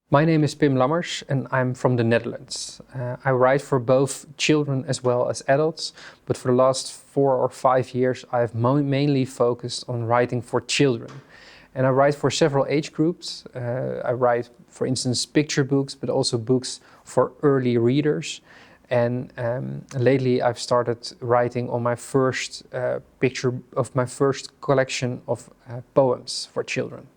My name is Pim Lammers and I'm from the Netherlands. I write for both children as well as adults, but for the last 4 or 5 years I've mainly focused on writing for children. And I write for several age groups. I write, for instance, picture books, but also books for early readers. And lately I've started writing on my first my first collection of poems for children.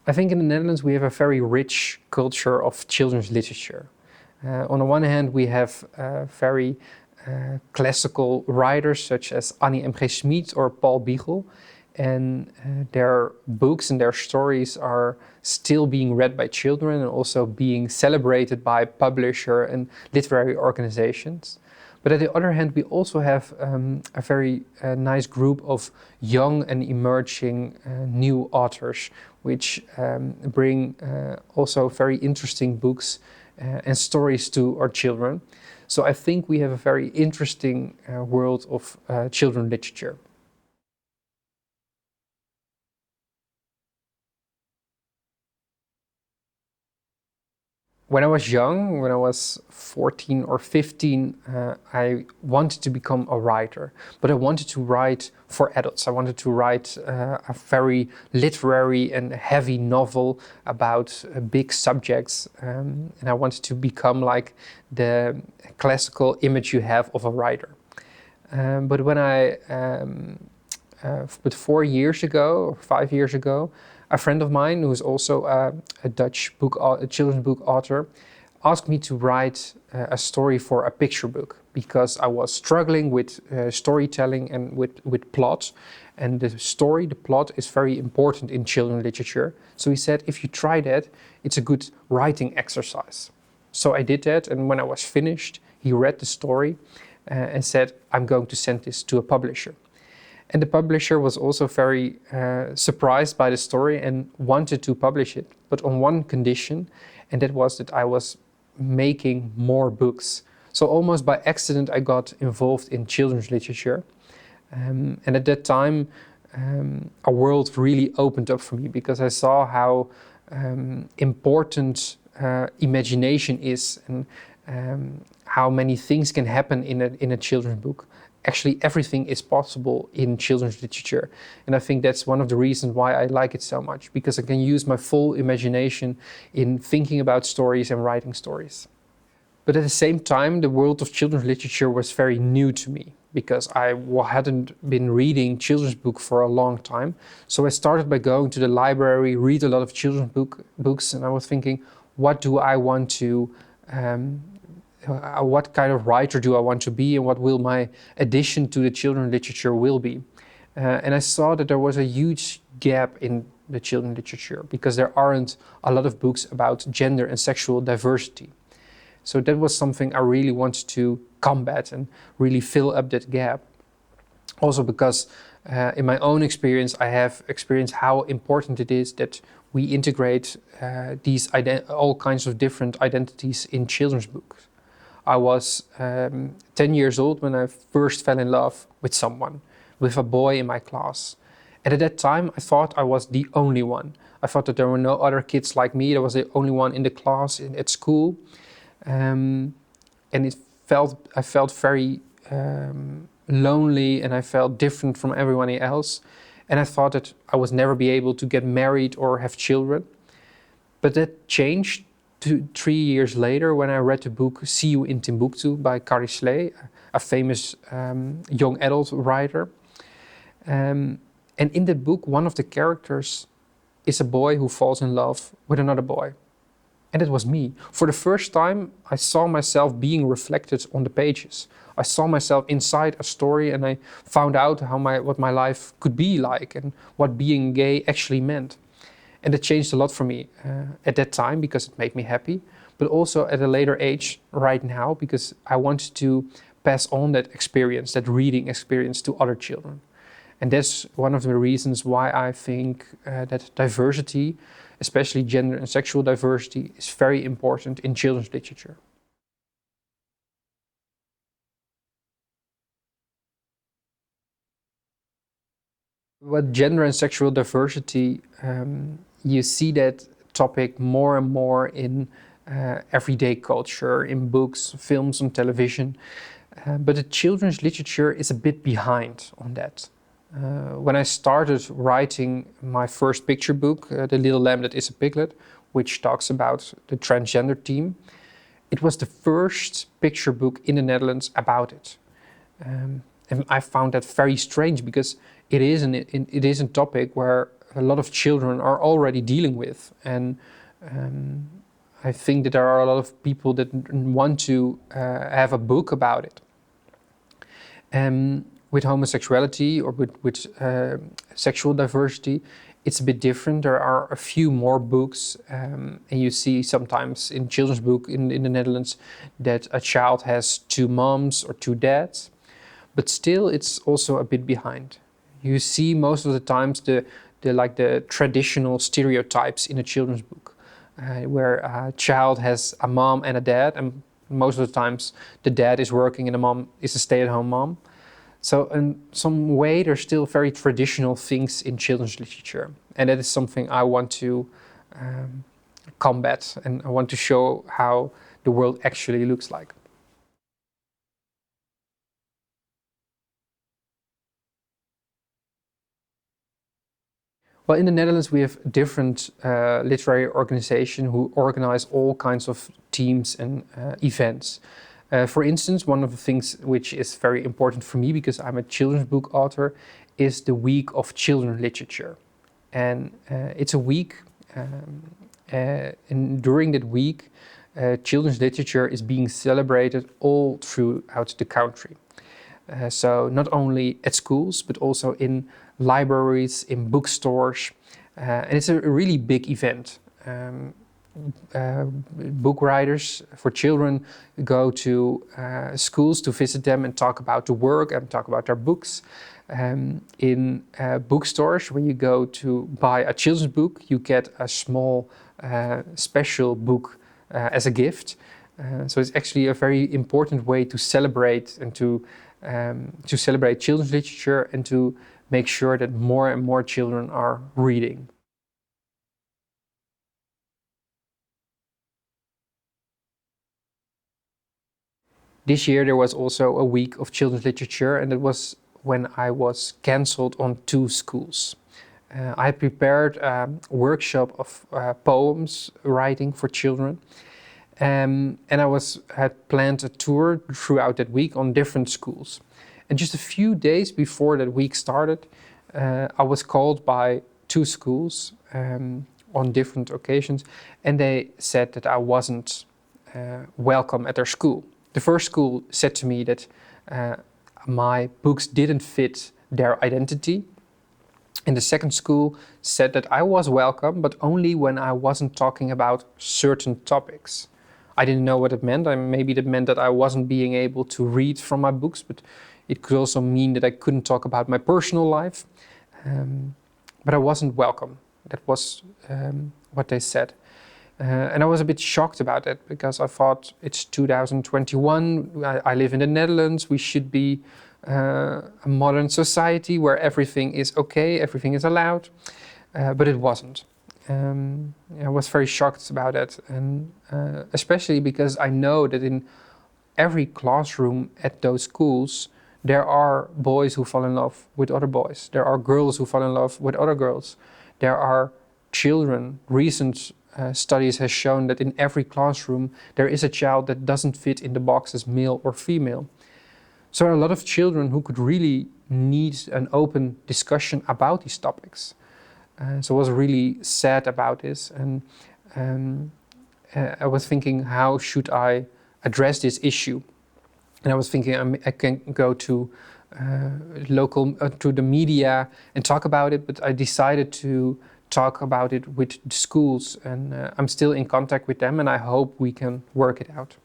I think in the Netherlands we have a very rich culture of children's literature. On the one hand, we have very classical writers such as Annie M. G. Schmid or Paul Biegel, and their books and their stories are still being read by children and also being celebrated by publisher and literary organizations. But on the other hand, we also have a very nice group of young and emerging new authors, which bring also very interesting books and stories to our children. So I think we have a very interesting world of children's literature. When I was young, when I was 14 or 15, I wanted to become a writer, but I wanted to write for adults. I wanted to write a very literary and heavy novel about big subjects, and I wanted to become like the classical image you have of a writer. But 4 years ago, or 5 years ago, a friend of mine, who is also a Dutch children's book author, asked me to write a story for a picture book because I was struggling with storytelling and with plot. And the plot is very important in children's literature. So he said, if you try that, it's a good writing exercise. So I did that, and when I was finished, he read the story and said, I'm going to send this to a publisher. And the publisher was also very surprised by the story and wanted to publish it, but on one condition, and that was that I was making more books. So almost by accident, I got involved in children's literature. And at that time, a world really opened up for me because I saw how important imagination is and how many things can happen in a children's book. Actually, everything is possible in children's literature. And I think that's one of the reasons why I like it so much, because I can use my full imagination in thinking about stories and writing stories. But at the same time, the world of children's literature was very new to me because I hadn't been reading children's books for a long time. So I started by going to the library, read a lot of children's books, and I was thinking, what do I want to what kind of writer do I want to be, and what will my addition to the children's literature will be. And I saw that there was a huge gap in the children's literature because there aren't a lot of books about gender and sexual diversity. So that was something I really wanted to combat and really fill up that gap. Also because in my own experience, I have experienced how important it is that we integrate all kinds of different identities in children's books. I was 10 years old when I first fell in love with someone, with a boy in my class. And at that time, I thought I was the only one. I thought that there were no other kids like me. I was the only one in the class, at school. And I felt very lonely, and I felt different from everyone else. And I thought that I was never be able to get married or have children. But that changed 3 years later when I read the book See You in Timbuktu by Carrie Slay, a famous young adult writer. And in the book, one of the characters is a boy who falls in love with another boy. And it was me. For the first time, I saw myself being reflected on the pages. I saw myself inside a story, and I found out what my life could be like and what being gay actually meant. And it changed a lot for me at that time because it made me happy, but also at a later age right now because I wanted to pass on that experience, that reading experience to other children. And that's one of the reasons why I think that diversity, especially gender and sexual diversity, is very important in children's literature. Well, gender and sexual diversity, you see that topic more and more in everyday culture, in books, films, on television. But the children's literature is a bit behind on that. When I started writing my first picture book, The Little Lamb That Is a Piglet, which talks about the transgender theme, it was the first picture book in the Netherlands about it. And I found that very strange because it is a topic where a lot of children are already dealing with. And I think that there are a lot of people that want to have a book about it. With homosexuality or with sexual diversity, it's a bit different. There are a few more books, and you see sometimes in children's book in the Netherlands that a child has two moms or two dads, but still it's also a bit behind. You see most of the times the traditional stereotypes in a children's book, where a child has a mom and a dad, and most of the times the dad is working and the mom is a stay-at-home mom. So in some way there's still very traditional things in children's literature, and that is something I want to combat, and I want to show how the world actually looks like. Well, in the Netherlands we have different literary organizations who organize all kinds of teams and events. For instance, one of the things which is very important for me, because I'm a children's book author, is the Week of Children's Literature. And it's a week, and during that week, children's literature is being celebrated all throughout the country. So not only at schools, but also in libraries, in bookstores, and it's a really big event. Book writers for children go to schools to visit them and talk about the work and talk about their books. In bookstores, when you go to buy a children's book, you get a small special book as a gift. So it's actually a very important way to celebrate and to celebrate children's literature and to make sure that more and more children are reading. This year there was also a week of children's literature, and it was when I was cancelled on 2 schools. I prepared a workshop of poems writing for children, and I had planned a tour throughout that week on different schools. And just a few days before that week started, I was called by 2 schools on different occasions, and they said that I wasn't welcome at their school. The first school said to me that my books didn't fit their identity. And the second school said that I was welcome, but only when I wasn't talking about certain topics. I didn't know what it meant. Maybe it meant that I wasn't being able to read from my books, but it could also mean that I couldn't talk about my personal life. But I wasn't welcome. That was what they said. And I was a bit shocked about it, because I thought it's 2021, I live in the Netherlands, we should be a modern society where everything is okay, everything is allowed, but it wasn't. I was very shocked about it, and especially because I know that in every classroom at those schools there are boys who fall in love with other boys, there are girls who fall in love with other girls, there are children. Recent studies has shown that in every classroom there is a child that doesn't fit in the box as male or female. So there are a lot of children who could really need an open discussion about these topics. So I was really sad about this, and I was thinking, how should I address this issue? And I was thinking I can go to to the media and talk about it, but I decided to talk about it with the schools, and I'm still in contact with them, and I hope we can work it out.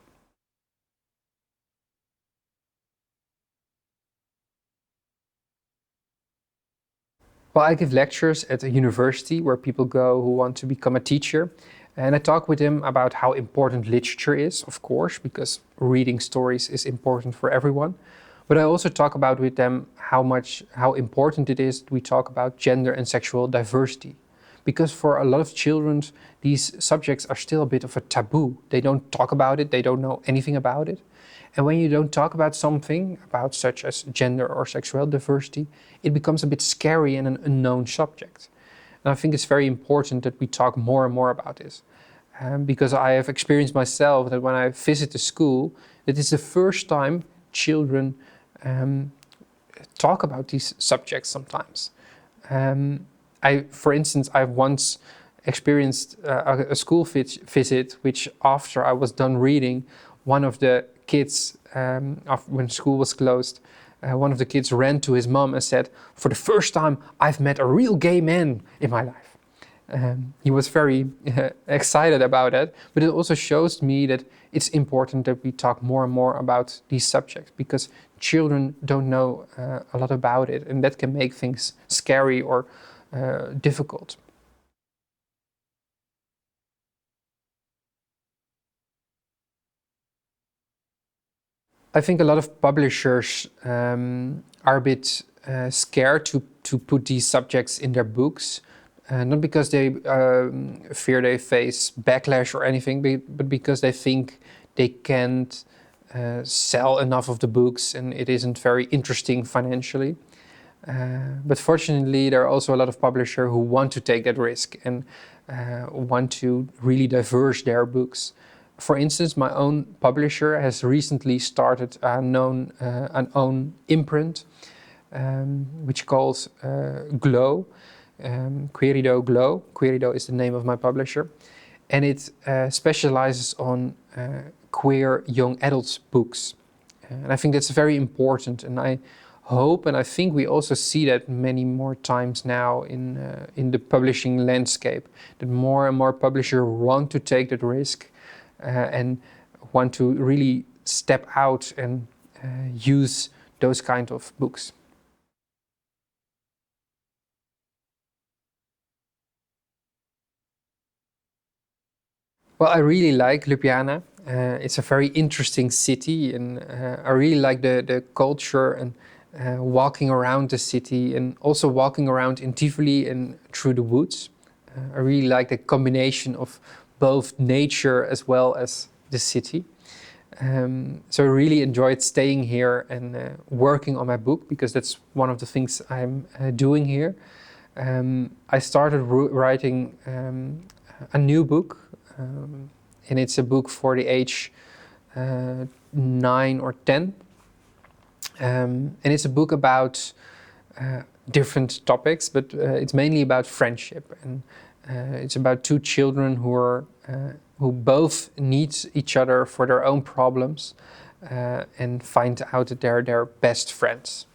Well, I give lectures at a university where people go who want to become a teacher, and I talk with them about how important literature is, of course, because reading stories is important for everyone. But I also talk about with them how important it is that we talk about gender and sexual diversity. Because for a lot of children, these subjects are still a bit of a taboo. They don't talk about it, they don't know anything about it. And when you don't talk about something, about such as gender or sexual diversity, it becomes a bit scary and an unknown subject. And I think it's very important that we talk more and more about this. Because I have experienced myself that when I visit the school, it is the first time children talk about these subjects sometimes. For instance, I've once experienced a school visit, which after I was done reading, one of the kids, when school was closed, one of the kids ran to his mom and said, "For the first time, I've met a real gay man in my life." He was very excited about it, but it also shows me that it's important that we talk more and more about these subjects, because children don't know a lot about it, and that can make things scary or difficult. I think a lot of publishers are a bit scared to put these subjects in their books. Not because they fear they face backlash or anything, but because they think they can't sell enough of the books and it isn't very interesting financially. But fortunately, there are also a lot of publishers who want to take that risk and want to really diverse their books. For instance, my own publisher has recently started an own imprint, which calls Glow. Querido Glow. Querido is the name of my publisher, and it specializes on queer young adults books. And I think that's very important, and I hope and I think we also see that many more times now in the publishing landscape, that more and more publishers want to take that risk and want to really step out and use those kind of books. Well, I really like Ljubljana. It's a very interesting city, and I really like the culture and walking around the city, and also walking around in Tivoli and through the woods. I really like the combination of both nature as well as the city. So I really enjoyed staying here and working on my book, because that's one of the things I'm doing here. I started writing a new book, and it's a book for the age 9 or 10. And it's a book about different topics, but it's mainly about friendship. And it's about two children who both need each other for their own problems and find out that they're best friends.